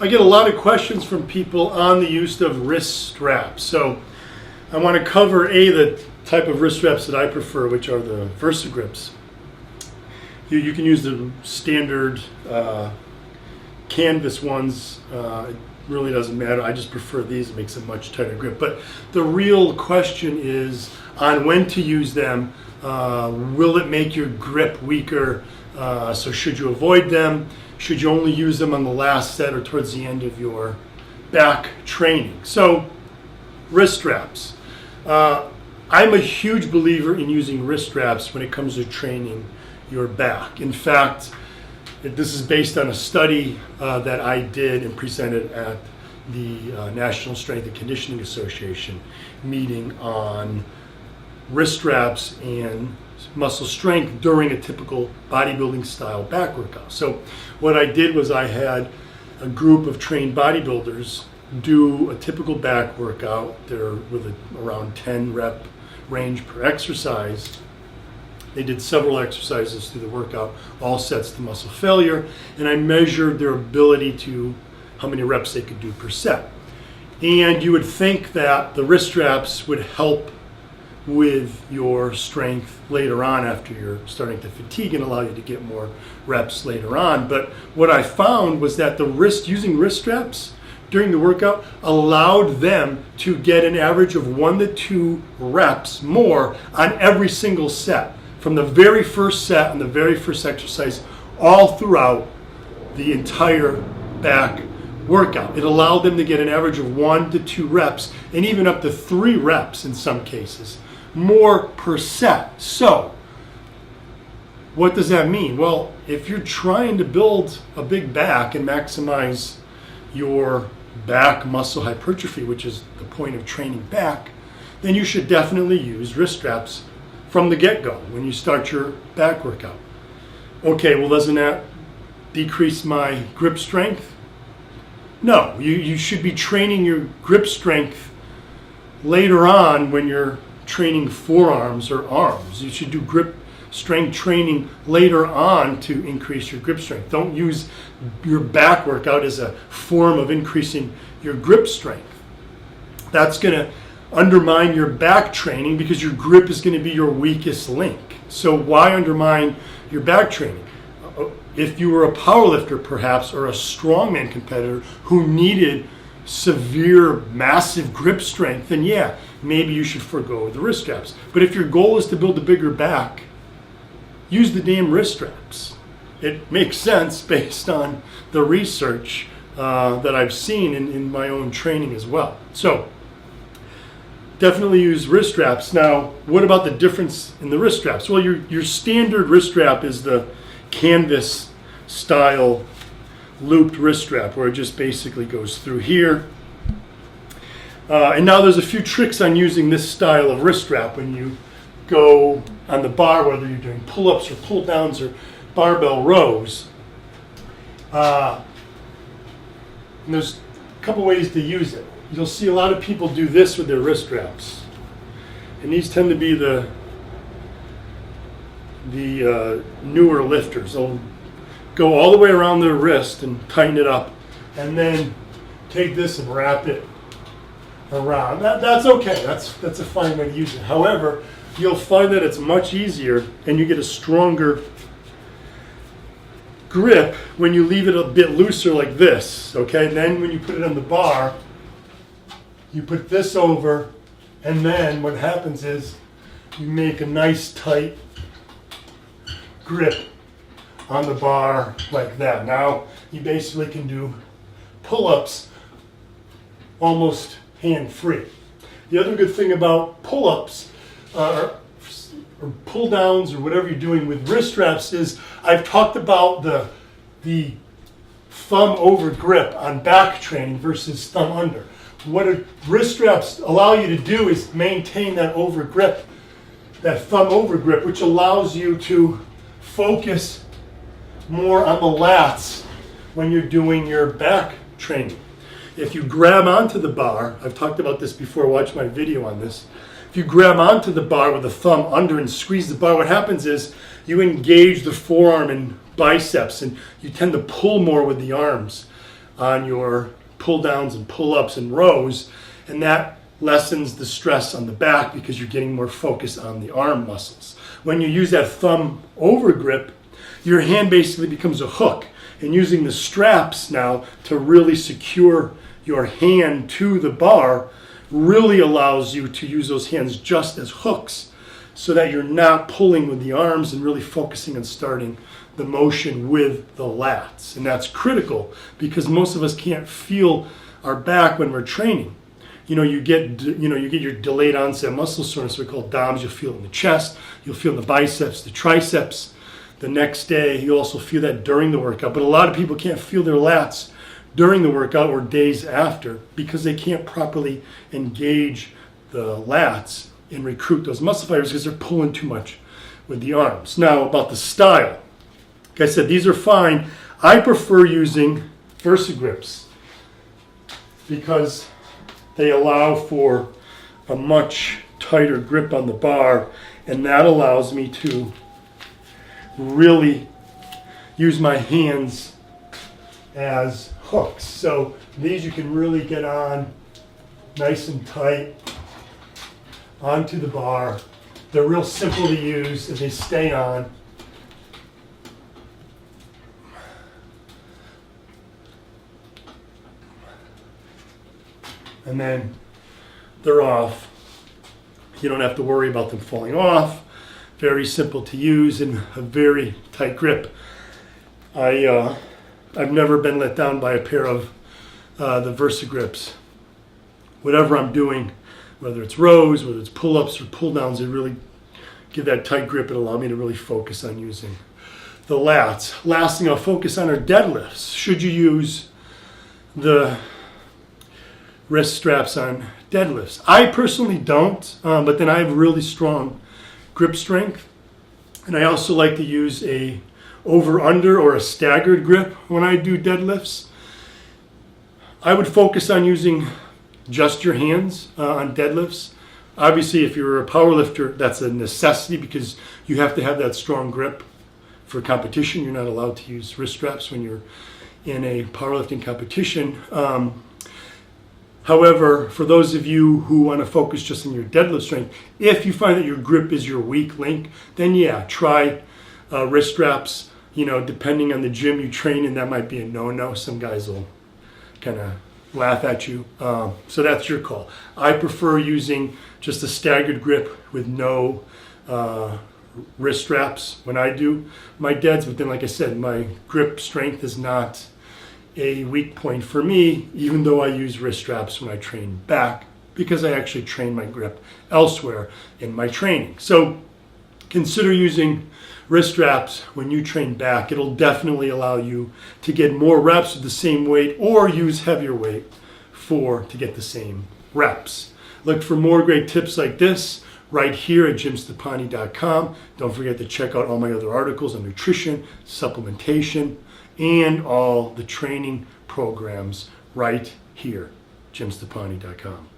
I get a lot of questions from people on the use of wrist straps. So I want to cover the type of wrist straps that I prefer, which are the VersaGrips. You can use the standard canvas ones. It really doesn't matter. I just prefer these. It makes a much tighter grip. But the real question is on when to use them. Will it make your grip weaker? So should you avoid them? Should you only use them on the last set or towards the end of your back training? So wrist straps. I'm a huge believer in using wrist straps when it comes to training your back. In fact, this is based on a study that I did and presented at the National Strength and Conditioning Association meeting on wrist straps and muscle strength during a typical bodybuilding style back workout. So what I did was I had a group of trained bodybuilders do a typical back workout. They're with around 10 rep range per exercise. They did several exercises through the workout, all sets to muscle failure, and I measured their ability to how many reps they could do per set. And you would think that the wrist straps would help with your strength later on after you're starting to fatigue and allow you to get more reps later on. But what I found was that using wrist straps during the workout allowed them to get an average of 1 to 2 reps more on every single set, from the very first set and the very first exercise all throughout the entire back workout. It allowed them to get an average of 1 to 2 reps and even up to 3 reps in some cases more per set. So what does that mean? Well, if you're trying to build a big back and maximize your back muscle hypertrophy, which is the point of training back, then you should definitely use wrist straps from the get-go when you start your back workout. Okay, well, doesn't that decrease my grip strength? No, you should be training your grip strength later on when you're training forearms or arms. You should do grip strength training later on to increase your grip strength. Don't use your back workout as a form of increasing your grip strength. That's going to undermine your back training because your grip is going to be your weakest link. So why undermine your back training? If you were a powerlifter perhaps or a strongman competitor who needed severe, massive grip strength, then yeah, maybe you should forego the wrist straps. But if your goal is to build a bigger back, use the damn wrist straps. It makes sense based on the research that I've seen in my own training as well. So definitely use wrist straps. Now, what about the difference in the wrist straps? Well, your standard wrist strap is the canvas style looped wrist strap where it just basically goes through here. And now there's a few tricks on using this style of wrist strap when you go on the bar, whether you're doing pull-ups or pull-downs or barbell rows. And there's a couple ways to use it. You'll see a lot of people do this with their wrist straps. And these tend to be the newer lifters. They'll go all the way around their wrist and tighten it up, and then take this and wrap it around. That's okay. That's a fine way to use it. However, you'll find that it's much easier and you get a stronger grip when you leave it a bit looser like this. Okay, and then when you put it on the bar, you put this over, and then what happens is you make a nice tight grip on the bar like that. Now you basically can do pull-ups almost hand-free. The other good thing about pull-ups or pull-downs or whatever you're doing with wrist straps is I've talked about the thumb over grip on back training versus thumb under. What wrist straps allow you to do is maintain that over grip, that thumb over grip, which allows you to focus more on the lats when you're doing your back training. If you grab onto the bar, I've talked about this before, watch my video on this. If you grab onto the bar with the thumb under and squeeze the bar, what happens is you engage the forearm and biceps and you tend to pull more with the arms. on your pull downs and pull ups and rows, and that lessens the stress on the back because you're getting more focus on the arm muscles. When you use that thumb over grip, your hand basically becomes a hook, and using the straps now to really secure your hand to the bar really allows you to use those hands just as hooks so that you're not pulling with the arms and really focusing on starting the motion with the lats. And that's critical because most of us can't feel our back when we're training. You get your delayed onset muscle soreness, we call DOMS. You'll feel it in the chest, you'll feel in the biceps, the triceps. The next day, you also feel that during the workout. But a lot of people can't feel their lats during the workout or days after because they can't properly engage the lats and recruit those muscle fibers because they're pulling too much with the arms. Now, about the style. Like I said, these are fine. I prefer using VersaGrips because they allow for a much tighter grip on the bar, and that allows me to really use my hands as hooks. So these you can really get on nice and tight onto the bar. They're real simple to use and they stay on. And then they're off. You don't have to worry about them falling off. Very simple to use and a very tight grip. I've never been let down by a pair of the VersaGrips. Whatever I'm doing, whether it's rows, whether it's pull-ups or pull-downs, they really give that tight grip and allow me to really focus on using the lats. Last thing I'll focus on are deadlifts. Should you use the wrist straps on deadlifts? I personally don't, but then I have really strong grip strength, and I also like to use a over-under or a staggered grip when I do deadlifts. I would focus on using just your hands on deadlifts. Obviously, if you're a power lifter, that's a necessity because you have to have that strong grip for competition. You're not allowed to use wrist straps when you're in a powerlifting competition. However, for those of you who want to focus just on your deadlift strength, if you find that your grip is your weak link, then yeah, try wrist straps. Depending on the gym you train in, that might be a no-no. Some guys will kind of laugh at you. So that's your call. I prefer using just a staggered grip with no wrist straps when I do my deads. But then, like I said, my grip strength is not a weak point for me, even though I use wrist straps when I train back, because I actually train my grip elsewhere in my training. So consider using wrist straps when you train back. It'll definitely allow you to get more reps with the same weight or use heavier weight to get the same reps. Look for more great tips like this right here at jimstoppani.com. Don't forget to check out all my other articles on nutrition, supplementation, and all the training programs right here, jimstoppani.com.